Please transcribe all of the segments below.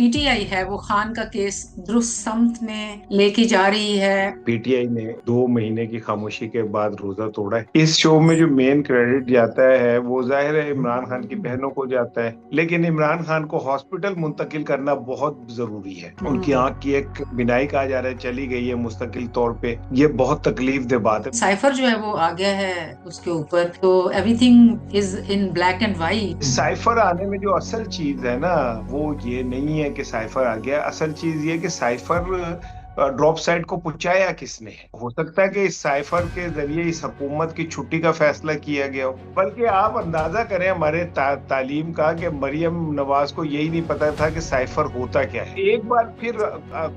PTI है वो खान का केस दुरुस्त समत में लेके जा रही है। पीटीआई ने 2 महीने की खामोशी के बाद रोजा तोड़ा है। इस शो में जो मेन क्रेडिट जाता है वो जाहिर है इमरान खान की बहनों को जाता है, लेकिन इमरान खान को हॉस्पिटल मुंतकिल करना बहुत जरूरी है। उनकी हम्म। आंख की एक बिनाई कहा जा रहा है चली गई है मुस्तकिल तौर पे। ये बहुत तकलीफ दे बात है। साइफर जो है वो आ गया है उसके ऊपर, तो everything is in black and white. Cipher आने में जो असल चीज है ना, वो ये नहीं है कि साइफर आ गया। असल चीज ये कि साइफर ड्रॉप साइट को पहुंचाया किसने है। हो सकता है कि इस साइफर के जरिए इस हुकूमत की छुट्टी का फैसला किया गया हो। बल्कि आप अंदाजा करें हमारे तालीम का कि मरियम नवाज को यही नहीं पता था कि साइफर होता क्या है। एक बार फिर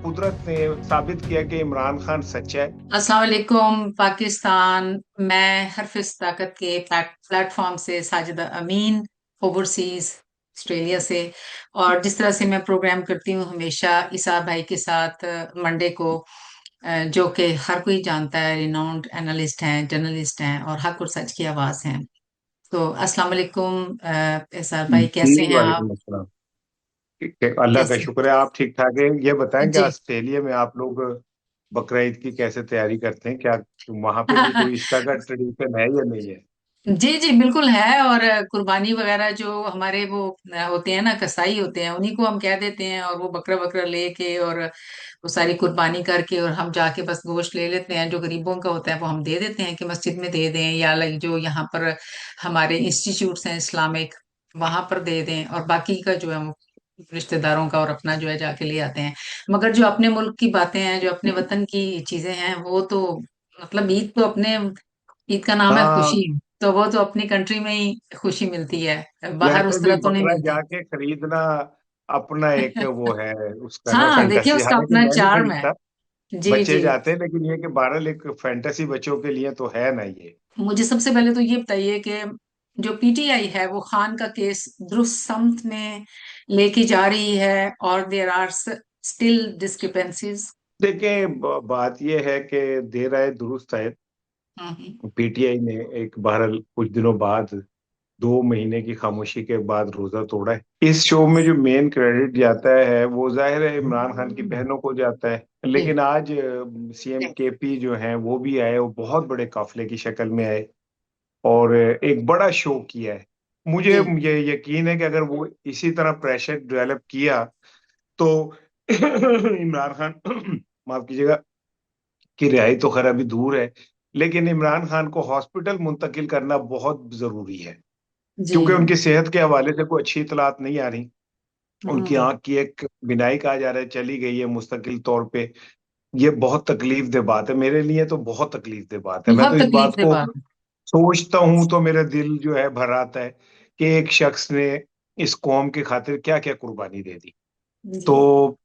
कुदरत ने साबित किया कि इमरान खान सच्चा है। अस्सलाम वालेकुम पाकिस्तान। मैं हरफिस ताकत के प्लेटफॉर्म से साजिदा अमीन, ओवरसीज ऑस्ट्रेलिया से। और जिस तरह से मैं प्रोग्राम करती हूँ हमेशा इसा भाई के साथ मंडे को, जो कि हर कोई जानता है, रिनाउंड एनालिस्ट हैं, जर्नलिस्ट हैं और हक और सच की आवाज हैं। तो अस्सलाम वालेकुम इसा भाई, कैसे जी हैं आप? वालेकुम अस्सलाम। ठीक है, अल्लाह का कैसे? शुक्र है, आप ठीक ठाक हैं। ये बताएं कि जी। ऑस्ट्रेलिया में आप लोग बकरा ईद की कैसे तैयारी करते हैं? क्या वहां पे भी कोई इसका का ट्रेडिशन है या नहीं है? जी जी बिल्कुल है। और कुर्बानी वगैरह जो हमारे वो होते हैं ना, कसाई होते हैं, उन्हीं को हम कह देते हैं, और वो बकरा बकरा लेके और वो सारी कुर्बानी करके और हम जाके बस गोश्त ले लेते हैं। जो गरीबों का होता है वो हम दे देते हैं कि मस्जिद में दे दें, या लाइक जो यहाँ पर हमारे इंस्टीट्यूट्स हैं इस्लामिक, वहां पर दे दें। और बाकी का जो है वो रिश्तेदारों का और अपना जो है जाके ले आते हैं। मगर जो अपने मुल्क की बातें हैं, जो अपने वतन की चीजें हैं, वो तो मतलब ईद तो अपने, ईद का नाम है हाँ, खुशी, तो वो तो अपनी कंट्री में ही खुशी मिलती है, बाहर वैसे उस भी तरह तो नहीं बकरा मिलती। जाके खरीदना अपना एक वो है उसका ना हाँ देखिए, फैंटेसी। उसका हालांकि अपना मैं नहीं चार्म है। खरीदता, जी बच्चे जी। जाते हैं, लेकिन ये कि बहरहाल एक फैंटेसी बच्चों के लिए तो है ना ये। मुझे सबसे पहले तो ये बताइए कि जो पीटीआई है वो खान का केस दुरुस्त समत में लेके जा रही है, और देयर आर स्टिल डिस्क्रिपेंसीज। देखें, बात ये है कि देर आए दुरुस्त आए। हम्म। पीटीआई ने एक बहरहाल कुछ दिनों बाद 2 महीने की खामोशी के बाद रोजा तोड़ा है। इस शो में जो मेन क्रेडिट जाता है वो जाहिर है इमरान खान की बहनों को जाता है, जी लेकिन आज सीएम केपी जो हैं वो भी आए, वो बहुत बड़े काफिले की शक्ल में आए और एक बड़ा शो किया है। मुझे जी ये यकीन है कि अगर वो इसी तरह प्रेशर डेवलप किया तो इमरान खान माफ कीजिएगा, की रिहाई तो खैर अभी दूर है, लेकिन इमरान खान को हॉस्पिटल मुंतकिल करना बहुत जरूरी है। जी। क्योंकि उनकी सेहत के हवाले से कोई अच्छी इतलात नहीं आ रही। उनकी हम्म। आंख की एक बिनाई कहा जा रहा है चली गई है मुस्तकिल तौर पे। ये बहुत तकलीफ दे बात है, मेरे लिए तो बहुत तकलीफ दे बात है। मैं तो बहुत इस तकलीफ बात की को बात सोचता हूं तो मेरा दिल जो है भर आता है कि एक शख्स ने इस कौम की खातिर क्या क्या कुर्बानी दे दी। है। जी। तो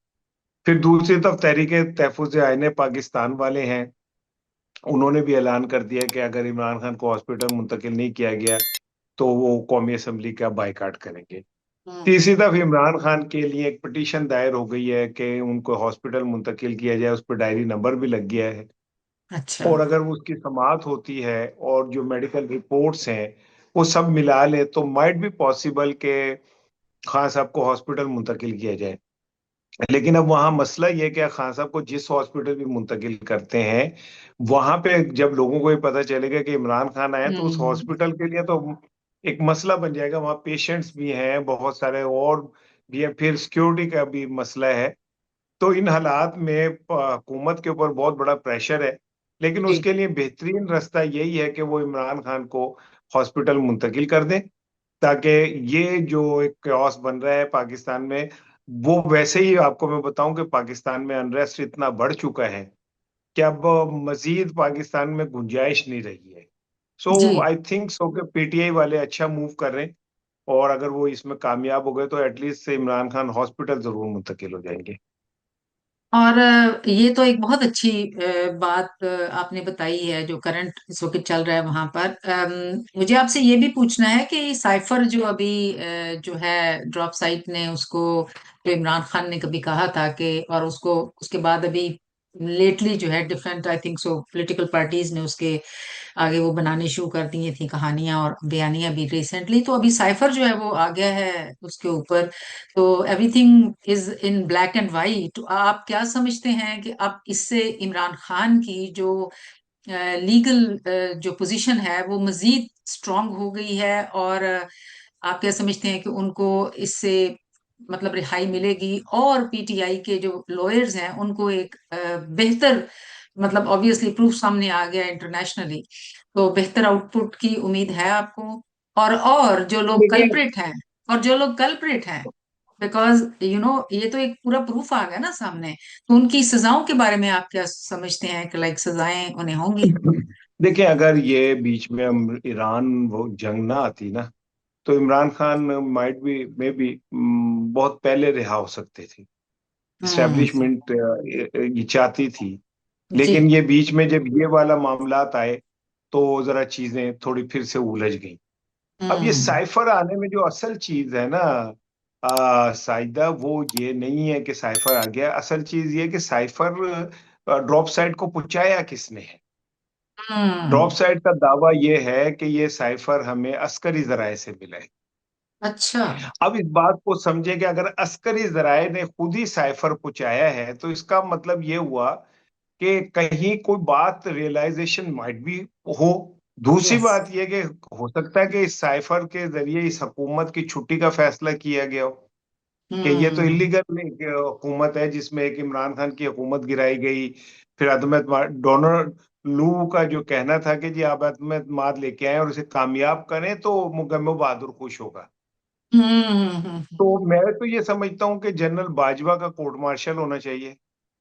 फिर दूसरी तरफ तहरीक तहफुज आईन पाकिस्तान वाले हैं, उन्होंने भी ऐलान कर दिया कि अगर इमरान खान को हॉस्पिटल मुंतकिल नहीं किया गया तो वो कौमी असम्बली का बाइकाट करेंगे। हम्म। तीसरी तरफ इमरान खान के लिए एक पिटीशन दायर हो गई है कि उनको हॉस्पिटल मुंतकिल किया जाए, उस पर डायरी नंबर भी लग गया है। अच्छा। और अगर वो उसकी समाअत होती है और जो मेडिकल रिपोर्ट्स हैं वो सब मिला ले तो माइट भी पॉसिबल कि खान साहब को हॉस्पिटल मुंतकिल किया जाए। लेकिन अब वहां मसला ये है कि खान साहब को जिस हॉस्पिटल भी मुंतकिल करते हैं, वहां पे जब लोगों को ये पता चलेगा कि इमरान खान आए तो उस हम्म। हॉस्पिटल के लिए तो एक मसला बन जाएगा। वहां पेशेंट्स भी हैं बहुत सारे और भी हैं, फिर सिक्योरिटी का भी मसला है। तो इन हालात में हुकूमत के ऊपर बहुत बड़ा प्रेशर है। लेकिन जी। उसके लिए बेहतरीन रास्ता यही है कि वो इमरान खान को हॉस्पिटल मुंतकिल कर दें, ताकि ये जो एक क्यास बन रहा है पाकिस्तान में, वो वैसे ही आपको मैं बताऊं कि पाकिस्तान में अनरेस्ट इतना बढ़ चुका है कि अब मजीद पाकिस्तान में गुंजाइश नहीं रही है। सो जी। आई थिंक सो कि पीटीआई वाले अच्छा मूव कर रहे हैं, और अगर वो इसमें कामयाब हो गए तो एटलीस्ट से इमरान खान हॉस्पिटल जरूर मुंतकिल हो जाएंगे। और ये तो एक बहुत अच्छी बात आपने बताई है, जो करंट इस वक्त चल रहा है वहां पर। मुझे आपसे ये भी पूछना है कि साइफर जो अभी जो है ड्रॉप साइट ने उसको, जो इमरान खान ने कभी कहा था कि, और उसको उसके बाद अभी लेटली जो है different I think so political parties ने उसके आगे वो बनानी शुरू कर दी थी कहानियां और बयानियां भी रिसेंटली। तो अभी साइफर जो है वो आ गया है उसके ऊपर। तो everything is in black and white. तो आप क्या समझते हैं कि अब इससे इमरान खान की जो लीगल जो पोजीशन है वो मजीद स्ट्रांग हो गई है? और आप क्या समझते हैं कि उनको इससे मतलब रिहाई मिलेगी और पीटीआई के जो लॉयर्स हैं उनको एक बेहतर मतलब ऑब्वियसली प्रूफ सामने आ गया इंटरनेशनली, तो बेहतर आउटपुट की उम्मीद है आपको? और जो लोग देखिए, कल्प्रिट हैं, और जो लोग कल्प्रिट हैं, बिकॉज ये तो एक पूरा प्रूफ आ गया ना सामने, तो उनकी सजाओं के बारे में आप क्या समझते हैं कि लाइक सजाएं उन्हें होंगी? देखिए, अगर ये बीच में हम ईरान वो जंग ना आती ना, तो Imran Khan might be may be बहुत पहले रिहा हो सकते थे। हम्म। इस्टेब्लिशमेंट ये चाहती थी, जी। लेकिन ये बीच में जब ये वाला मामलात आए तो जरा चीजें थोड़ी फिर से उलझ गई। अब ये हम्म। साइफर आने में जो असल चीज है ना, साइदा, वो ये नहीं है कि साइफर आ गया। असल चीज ये है कि साइफर ड्रॉप साइड को पुचाया किसने है। ड्रॉप हम्म। साइड का दावा ये है कि ये साइफर हमें अस्करी जराये से मिला है। अच्छा। अब इस बात को समझे कि अगर अस्करी जराये ने खुद ही साइफर पुचाया है तो इसका मतलब ये हुआ कि कहीं कोई बात रियलाइजेशन माइट भी हो। दूसरी यस। बात यह कि हो सकता है कि इस साइफर के जरिए इस हुकूमत की छुट्टी का फैसला किया गया हो, कि ये तो हम्म। इलीगल हुकूमत है जिसमें एक इमरान खान की हुकूमत गिराई गई। फिर डोनाल्ड लू का जो कहना था कि जी आप अदमत लेके आए और उसे कामयाब करें तो मुगम्मो बहादुर खुश होगा। हम्म। तो मैं तो ये समझता हूँ कि जनरल बाजवा का कोर्ट मार्शल होना चाहिए,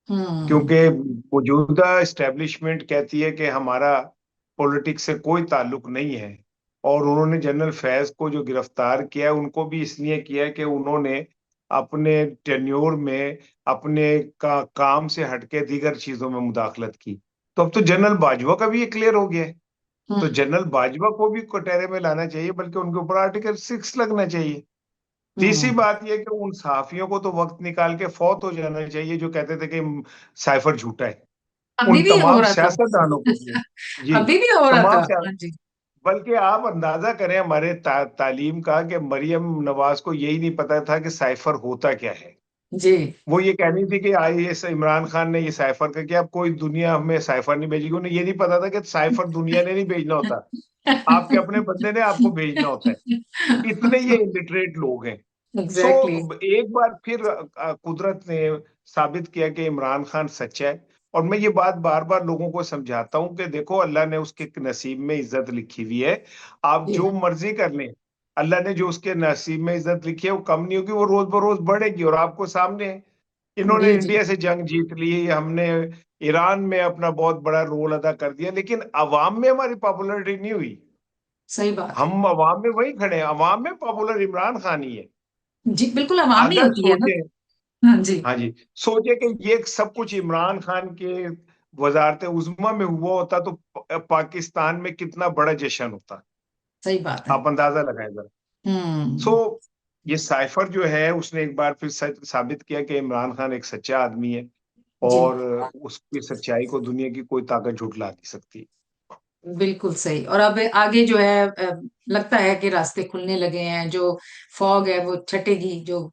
हम्म। क्योंकि मौजूदा इस्टेब्लिशमेंट कहती है कि हमारा पॉलिटिक्स से कोई ताल्लुक नहीं है। और उन्होंने जनरल फैज को जो गिरफ्तार किया है उनको भी इसलिए किया है कि उन्होंने अपने टेन्योर में अपने काम से हटके दीगर चीजों में मुदाखलत की। तो अब तो जनरल बाजवा का भी ये क्लियर हो गया है। तो हम्म। जनरल बाजवा को भी कटहरे में लाना चाहिए, बल्कि उनके ऊपर आर्टिकल 6 लगना चाहिए। तीसरी हम्म। बात यह कि उन सहाफियों को तो वक्त निकाल के फौत हो जाना चाहिए जो कहते थे कि साइफर झूठा है। अभी उन भी हो तमाम रहा था। सियासतदानों को भी। जी। अभी भी हो रहा था। तमाम हाँ जी। बल्कि आप अंदाजा करें हमारे तालीम का कि मरियम नवाज को यही नहीं पता था कि साइफर होता क्या है। जी। वो ये कह रही थी कि आईएएस इमरान खान ने ये साइफर का किया, अब कोई दुनिया हमें साइफर नहीं भेजेगी। उन्हें ये नहीं पता था कि साइफर दुनिया ने नहीं भेजना होता, आपके अपने बंदे ने आपको भेजना होता है। इतने ये इलिटरेट लोग हैं। So exactly. एक बार फिर कुदरत ने साबित किया कि इमरान खान सच्चा है। और मैं ये बात बार बार लोगों को समझाता हूं कि देखो, अल्लाह ने उसके नसीब में इज्जत लिखी हुई है। आप जी। जो मर्जी कर लें, अल्लाह ने जो उसके नसीब में इज्जत लिखी है वो कम नहीं होगी, वो रोज बरोज बढ़ेगी। और आपको सामने है, इन्होंने जी। जी। इंडिया से जंग जीत ली, हमने ईरान में अपना बहुत बड़ा रोल अदा कर दिया, लेकिन अवाम में हमारी पॉपुलरिटी नहीं हुई। सही बात है। हम अवाम में वही खड़े हैं, अवाम में पॉपुलर इमरान खान ही है। जी बिल्कुल अवामी अगर होती है ना। सोचे, हाँ जी। हाँ जी, सोचे कि ये सब कुछ इमरान खान के वजारत उज़्मा में हुआ होता तो पाकिस्तान में कितना बड़ा जश्न होता। सही बात है। आप अंदाजा लगाएं जरा। सो हम्म। ये साइफर जो है उसने एक बार फिर साबित किया कि इमरान खान एक सच्चा आदमी है। जी और उसकी सच्चाई को दुनिया की कोई ताकत झुठला नहीं सकती। बिल्कुल सही। और अब आगे जो है लगता है कि रास्ते खुलने लगे हैं, जो फॉग है वो छटेगी, जो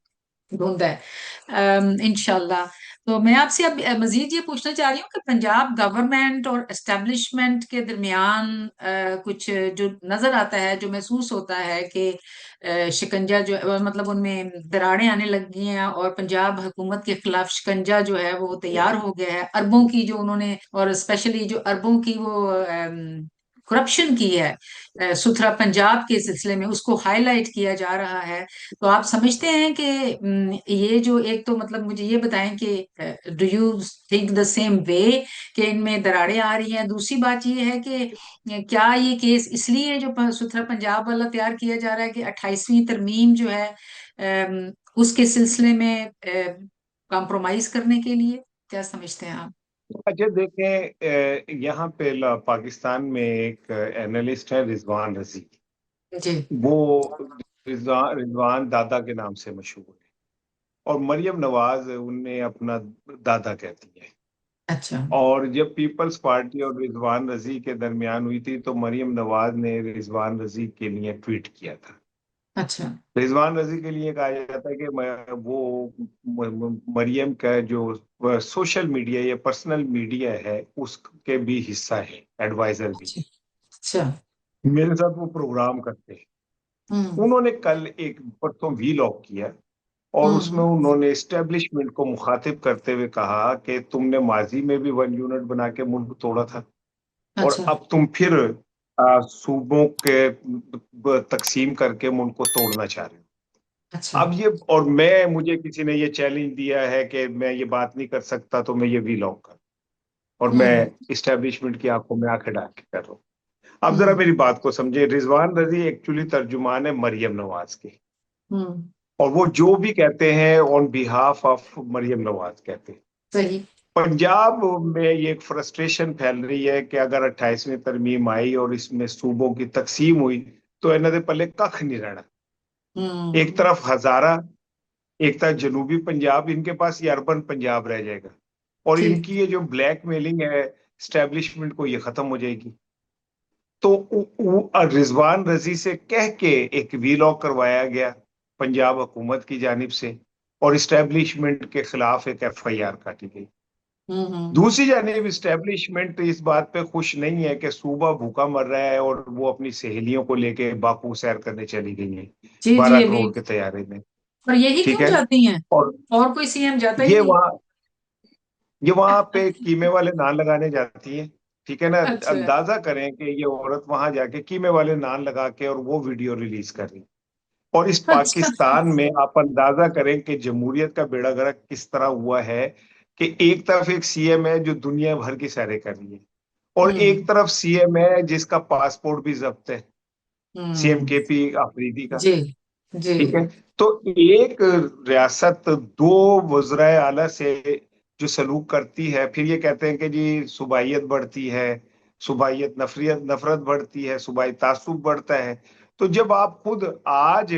धुंध है इंशाल्लाह। तो मैं आपसे अब मजीद ये पूछना चाह रही हूँ कि पंजाब गवर्नमेंट और एस्टेब्लिशमेंट के दरमियान कुछ जो नजर आता है, जो महसूस होता है कि शिकंजा जो है मतलब उनमें दरारें आने लग गई हैं, और पंजाब हुकूमत के खिलाफ शिकंजा जो है वो तैयार हो गया है। अरबों की जो उन्होंने, और स्पेशली जो अरबों की वो करप्शन की है सुथरा पंजाब के सिलसिले में, उसको हाईलाइट किया जा रहा है। तो आप समझते हैं कि ये जो एक तो मतलब मुझे ये बताएं कि do you think the same way कि इनमें दरारें आ रही हैं? दूसरी बात ये है कि क्या ये केस इसलिए जो सुथरा पंजाब वाला तैयार किया जा रहा है कि 28वीं तरमीम जो है उसके सिलसिले में कॉम्प्रोमाइज करने के लिए? क्या समझते हैं आप? अच्छा देखें, यहाँ पे पाकिस्तान में एक एनालिस्ट है, रिजवान रजी। जी। वो रिजवान दादा के नाम से मशहूर है, और मरियम नवाज उन्हें अपना दादा कहती है। अच्छा। और जब पीपल्स पार्टी और रिजवान रजी के दरमियान हुई थी तो मरियम नवाज ने रिजवान रजी के लिए ट्वीट किया था। अच्छा। रिजवान रजी के लिए कहा जाता है कि वो मरियम का जो सोशल मीडिया या पर्सनल मीडिया है उसके भी हिस्सा है, एडवाइजर भी अच्छा। है। अच्छा। मेरे साथ वो प्रोग्राम करते हैं। हम्म। उन्होंने कल एक परसों वीलॉग किया और उसमें हम्म। उन्होंने एस्टेब्लिशमेंट को मुखातिब करते हुए कहा कि तुमने माजी में भी वन यूनिट बना के मुल्क तोड़ा था और अच्छा। अब तुम फिर सूबों के तकसीम करके मुल्क को तोड़ना चाह रहे हो। अच्छा। अब ये, और मैं, मुझे किसी ने ये चैलेंज दिया है कि मैं ये बात नहीं कर सकता तो मैं ये वीलॉग कर, और मैं हम्म। इस्टेब्लिशमेंट की आंखों में आंखें डाल के कर रहा हूँ। अब जरा हम्म। मेरी बात को समझे, रिजवान रजी एक्चुअली तर्जुमान है मरियम नवाज के, हम्म। और वो जो भी कहते हैं on behalf of Maryam Nawaz कहते हैं। सही। पंजाब में ये एक फ्रस्ट्रेशन फैल रही है कि अगर 28वीं तरमीम आई और इसमें सूबों की तकसीम हुई तो इन्हों दे पल्ले कख नहीं रहना। एक हम्म। तरफ हजारा, एक तरफ जनूबी पंजाब, इनके पास ये अर्बन पंजाब रह जाएगा, और ठीक। इनकी ये जो ब्लैकमेलिंग है स्टैब्लिशमेंट को, ये खत्म हो जाएगी। तो रिजवान रजी से कह के एक वीलॉग करवाया गया पंजाब हुकूमत की जानिब से, और इस्टेब्लिशमेंट के खिलाफ एक एफआईआर काटी गई। हम्म। दूसरी जानिब इस्टेब्लिशमेंट इस बात पे खुश नहीं है कि सूबा भूखा मर रहा है और वो अपनी सहेलियों को लेके बाकू सैर करने चली गई है जी जी, 12 अभी। करोड़ के तैयारे में। और यही ठीक क्यों है। जाती हैं? और और कोई सीएम जाता ही ये नहीं। वहाँ ये वहां पे कीमे वाले नान लगाने जाती है। ठीक है ना। अच्छा। अंदाजा करें कि ये औरत वहां जाके कीमे वाले नान लगा के और वो वीडियो रिलीज कर रही। और इस अच्छा। पाकिस्तान में आप अंदाजा करें कि जमहूरियत का बेड़ा गर्क किस तरह हुआ है, कि एक तरफ एक सीएम है जो दुनिया भर की सैरें कर रही है, और हम्म। एक तरफ सीएम है जिसका पासपोर्ट भी जब्त है, सीएम हम्म। केपी अफरीदी का। जी। जी। ठीक है। तो एक रियासत दो वज़राए आला से जो सलूक करती है, फिर ये कहते हैं कि जी सुबाइयत बढ़ती है, सुबाइयत नफरियत नफरत बढ़ती है, सुबाई तासुब बढ़ता है। तो जब आप खुद आज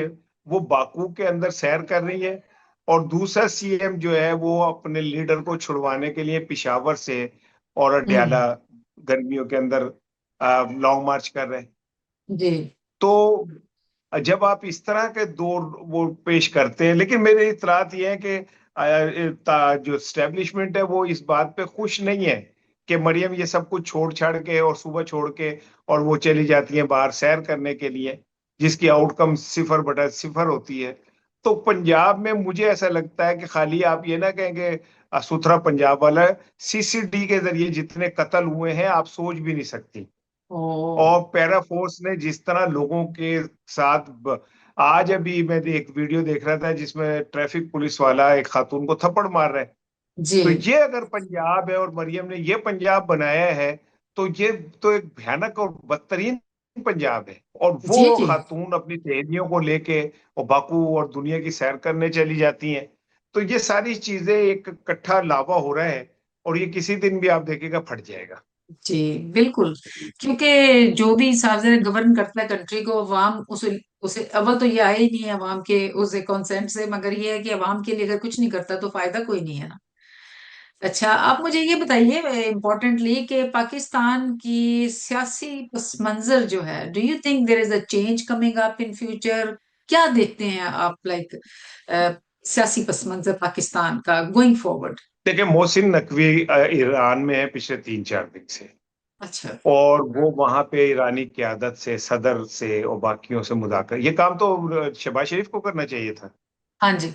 वो बाकू के अंदर सैर कर रही है, और दूसरा सीएम जो है वो अपने लीडर को छुड़वाने के लिए पिशावर से और हम्म। अडयाला गर्मियों के अंदर लॉन्ग मार्च कर रहे हैं। जी। तो जब आप इस तरह के दो वो पेश करते हैं, लेकिन मेरी इतरात ये है कि जो स्टैब्लिशमेंट है वो इस बात पे खुश नहीं है कि मरियम ये सब कुछ छोड़ छाड़ के और सुबह छोड़ के और वो चली जाती है बाहर सैर करने के लिए, जिसकी आउटकम 0/0 होती है। तो पंजाब में मुझे ऐसा लगता है कि खाली आप ये ना कहें कि सुथरा पंजाब वाला है, सीसीडी के जरिए जितने कत्ल हुए हैं आप सोच भी नहीं सकती। ओ। और पैरा फोर्स ने जिस तरह लोगों के साथ आज अभी मैं एक वीडियो देख रहा था जिसमें ट्रैफिक पुलिस वाला एक खातून को थप्पड़ मार रहा है। जी। तो ये अगर पंजाब है और मरियम ने ये पंजाब बनाया है, तो ये तो एक भयानक और बदतरीन पंजाब है। और जी। वो जी खातून अपनी सहेलियों को लेके और बाकू और दुनिया की सैर करने चली जाती हैं। तो ये सारी चीजें एक इकट्ठा लावा हो रहा है, और ये किसी दिन भी आप देखेगा फट जाएगा। जी। बिल्कुल। क्योंकि जो भी सार्वजनिक गवर्न करता है कंट्री को, अवाम उसे उसे अव्वल तो ये आए ही नहीं है अवाम के उस कंसेंट से, मगर ये है कि अवाम के लिए अगर कुछ नहीं करता तो फायदा कोई नहीं है ना। अच्छा, आप मुझे ये बताइए इम्पोर्टेंटली कि पाकिस्तान की सियासी पस मंजर जो है, do you think there is a change coming up in future? क्या देखते हैं आप, लाइक सियासी पस मंजर पाकिस्तान का गोइंग फॉरवर्ड? देखिए, मोहसिन नकवी ईरान में है पिछले 3-4 दिन से, अच्छा। और वो वहां पे ईरानी क्यादत से, सदर से और बाकियों से मुज़ाकर, ये काम तो शहबाज शरीफ को करना चाहिए था। हाँ जी।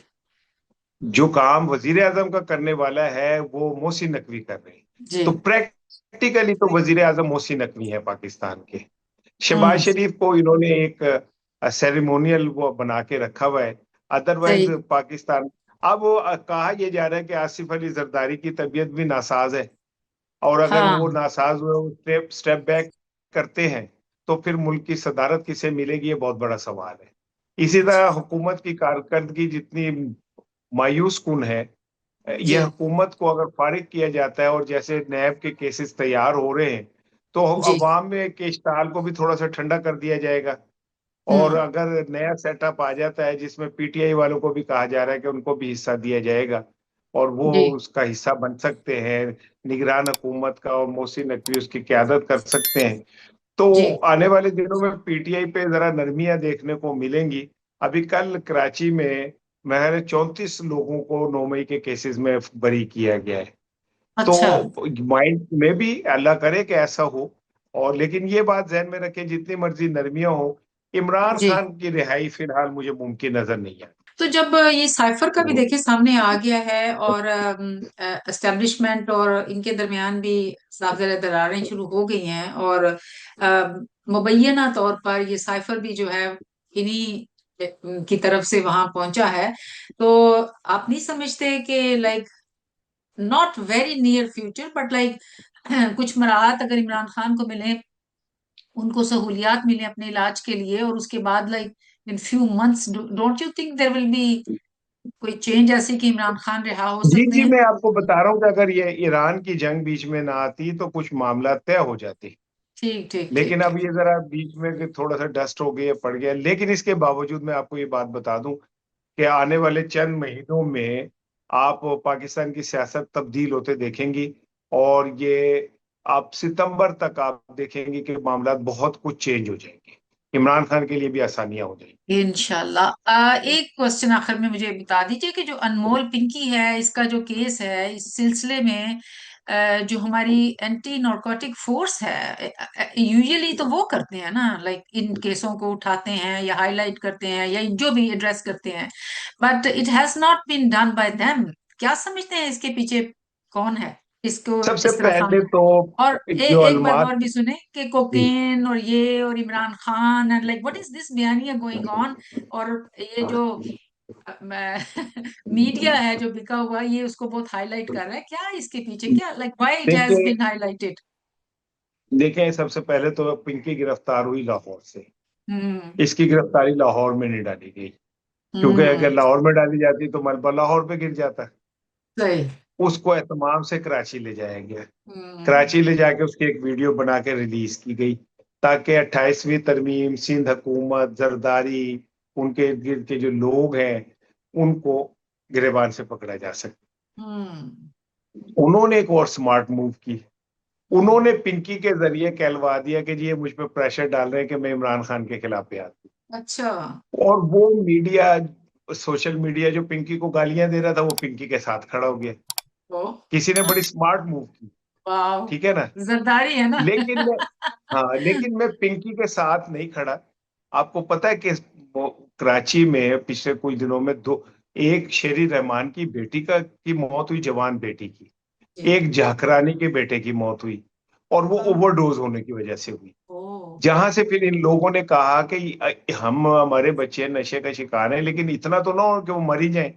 जो काम वजीर आजम का करने वाला है वो मोहसिन नकवी कर रहे हैं। जी। तो प्रैक्टिकली तो वजीर आजम मोहसिन नकवी है पाकिस्तान के। शहबाज हम्म। शरीफ को इन्होंने एक सेरेमोनियल वो बना के रखा हुआ है। अदरवाइज सही। पाकिस्तान, अब वो कहा यह जा रहा है कि आसिफ अली जरदारी की तबीयत भी नासाज है, और अगर वो हाँ। नासाज हुए स्टेप स्टेप बैक करते हैं तो फिर मुल्क की सदारत किसे मिलेगी, ये बहुत बड़ा सवाल है। इसी तरह हुकूमत की कारकर्दगी जितनी मायूस कुन है, जी। यह हुकूमत को अगर फारिग किया जाता है और जैसे नैब के केसेस तैयार हो रहे हैं, तो जी। अवाम में के इश्ताल को भी थोड़ा सा ठंडा कर दिया जाएगा। और हम्म। अगर नया सेटअप आ जाता है जिसमें पीटीआई वालों को भी कहा जा रहा है कि उनको भी हिस्सा दिया जाएगा, और वो जी उसका हिस्सा बन सकते हैं, निगरान हुकूमत का, और मोहसिन नकवी उसकी क्यादत कर सकते हैं। तो जी आने वाले दिनों में पीटीआई पे जरा नरमियां देखने को मिलेंगी। अभी कल कराची में मैंने 34 लोगों को 9 मई के केसेस में बरी किया गया है। अच्छा तो माइंड में भी अल्लाह करे कि ऐसा हो। और लेकिन ये बात जहन में रखें, जितनी मर्जी नरमियां हो, इमरान जी। खान की रिहाई फिलहाल मुझे मुमकिन नजर नहीं है। तो जब ये साइफर का भी तो देखिए सामने आ गया है और एस्टेब्लिशमेंट और इनके दरमियान भी साफ ज़रा दरारें शुरू हो गई हैं और मुबैना तौर पर ये साइफर भी जो है इन्हीं की तरफ से वहां पहुंचा है। तो आप नहीं समझते कि like not very near future but like कुछ मराहत अगर इमरान खान को मिले, उनको सहूलियात मिले अपने इलाज के लिए, और उसके बाद like in few months don't you think there will be कोई चेंज ऐसी कि इमरान खान रिहा हो जी सकते जी, हैं? मैं आपको बता रहा हूँ कि अगर ये ईरान की जंग बीच में ना आती तो कुछ मामला तय हो जाते। ठीक ठीक ठीक लेकिन अब ठीक। ये जरा बीच में कि थोड़ा सा डस्ट हो गया, पड़ गया। लेकिन इसके बावजूद मैं आपको ये बात बता दूं कि आने वाले चंद महीनों में आप पाकिस्तान की सियासत तब्दील होते देखेंगी। और ये आप सितंबर तक आप देखेंगे कि मामला बहुत कुछ चेंज हो जाएंगे, इमरान खान के लिए भी आसानियां हो जाएंगी। इंशाल्लाह। एक क्वेश्चन आखिर में मुझे बता दीजिए कि जो अनमोल पिंकी है इसका जो केस है इस सिलसिले में जो हमारी एंटी नारकोटिक फोर्स है यूजुअली तो वो करते हैं ना, लाइक इन केसों को उठाते हैं या हाईलाइट करते हैं या जो भी एड्रेस करते हैं, but it has not been done by them. क्या समझते हैं इसके पीछे कौन है इसको सबसे इस तरह पहले सामने? तो और जो एक बात अलमात और भी सुने कि थी। कोकेन और ये और Imran Khan and like what is this बयानिया गोइंग ऑन, और ये जो मीडिया है जो बिका हुआ ये उसको बहुत हाईलाइट कर रहा है, क्या इसके पीछे, क्या लाइक व्हाई इट हैज देखिए बीन हाईलाइटेड? देखिए, सबसे पहले तो पिंकी गिरफ्तार हुई लाहौर से। हम्म इसकी गिरफ्तारी लाहौर में नहीं डाली गई, क्योंकि अगर हम्म। लाहौर में डाली जाती तो मलबा लाहौर पे गिर जाता। सही। उसको एहतमाम से कराची ले जाया गया। हम्म कराची ले जाके उसकी एक वीडियो बना के रिलीज की गई, ताकि 28वीं तरमीम, सिंध हुकूमत, जरदारी, उनके इर्द गिर्द के जो लोग हैं, उनको गिरेबान से पकड़ा जा सके। हम्म उन्होंने एक और स्मार्ट मूव की। हम्म। उन्होंने पिंकी के जरिए कहलवा दिया कि जी ये मुझ पर प्रेशर डाल रहे हैं कि मैं इमरान खान के खिलाफ बयान दूं। अच्छा। और वो मीडिया, सोशल मीडिया जो पिंकी को गालियां दे रहा था, वो पिंकी के साथ खड़ा हो गया। ओ किसी ने बड़ी स्मार्ट मूव की। वाह, ठीक है ना। जरदारी है ना। लेकिन मैं हाँ, लेकिन मैं पिंकी के साथ नहीं खड़ा। आपको पता है कि कराची में पिछले कुछ दिनों में दो, एक शेरी रहमान की बेटी की मौत हुई, जवान बेटी की। जी। एक झाकरानी के बेटे की मौत हुई, और वो हाँ। ओवरडोज होने की वजह से हुई। ओ। जहां से फिर इन लोगों ने कहा कि हम, हमारे बच्चे नशे का शिकार हैं, लेकिन इतना तो ना हो कि वो मर ही जाएं।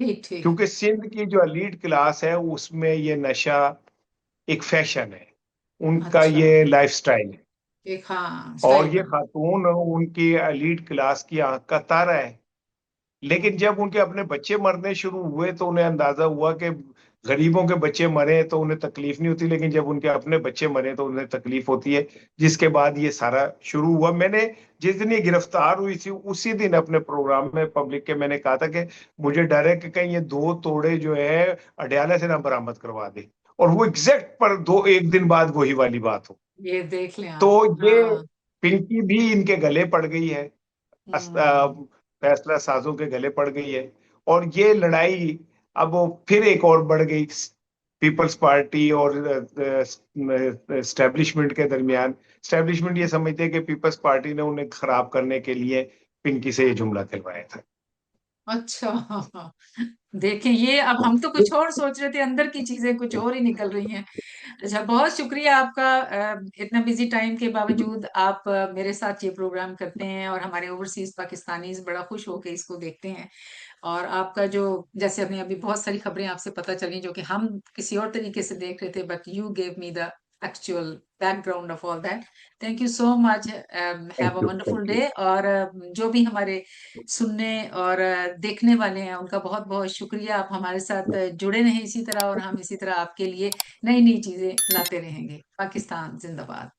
ठीक ठीक। क्योंकि सिंध की जो एलीट क्लास है उसमें ये नशा एक फैशन है, उनका अच्छा। ये लाइफस्टाइल है। एक हाँ और स्टाइल ये बन। खातून उनकी एलीट क्लास की आंख का तारा है। लेकिन हम्म जब उनके अपने बच्चे मरने शुरू हुए तो उन्हें अंदाजा हुआ कि गरीबों के बच्चे मरे तो उन्हें तकलीफ नहीं होती, लेकिन जब उनके अपने बच्चे मरे तो उन्हें तकलीफ होती है। जिसके बाद ये सारा शुरू हुआ। मैंने जिस दिन ये गिरफ्तार हुई थी उसी दिन अपने प्रोग्राम में पब्लिक के मैंने कहा था कि मुझे डर है कि कहीं ये दो तोड़े जो है अडयाला से ना बरामद करवा दे, और वो एग्जैक्ट पर दो एक दिन बाद वही वाली बात हो। ये देख लें तो आप। ये हाँ। पिंकी भी इनके गले पड़ गई है, हम्म फैसला साजों के गले पड़ गई है। और ये लड़ाई अब वो फिर एक और बढ़ गई, पीपल्स पार्टी और एस्टेब्लिशमेंट के दरमियान। एस्टेब्लिशमेंट ये समझते हैं कि पीपल्स पार्टी ने उन्हें खराब करने के लिए पिंकी से ये जुमला कहलवाया था। अच्छा। देखिए ये अब हम तो कुछ और सोच रहे थे, अंदर की चीजें कुछ और ही निकल रही हैं। अच्छा, बहुत शुक्रिया आपका। इतना बिजी टाइम के बावजूद आप मेरे साथ ये प्रोग्राम करते हैं और हमारे ओवरसीज पाकिस्तानीज बड़ा खुश होकर इसको देखते हैं। और आपका जो, जैसे अभी अभी बहुत सारी खबरें आपसे पता चली जो कि हम किसी और तरीके से देख रहे थे, but you gave me the actual background of all that. Thank you so much. Thank have a you, wonderful thank you. Day. और जो भी हमारे सुनने और देखने वाले हैं उनका बहुत बहुत शुक्रिया। आप हमारे साथ जुड़े रहें इसी तरह, और हम इसी तरह आपके लिए नई नई चीजें लाते रहेंगे। पाकिस्तान जिंदाबाद।